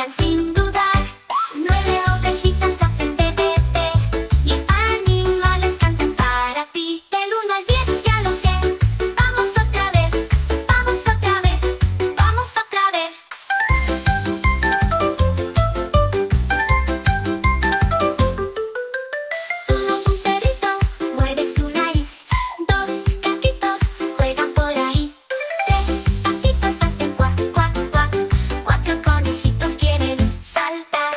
cantan sin dudar. 9 ovejitas hacen te, te, te. 10 animales cantan para ti. Del 1 al 10 ya lo sé. Vamos otra vez, vamos otra vez, vamos otra vez. Uno, un perrito mueve su nariz. 2 gatitos juegan por ahí. 3 patitos hacen cuac, cuac, cuac. 4 conejitos quieren saltar.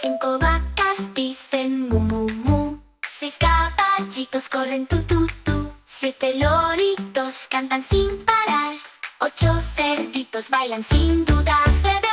5 vacas dicen mu, mu, mu. 6 caballitos corren tu, tu, tu. 7 loritos cantan sin parar. 8 cerditos bailan sin dudar. 9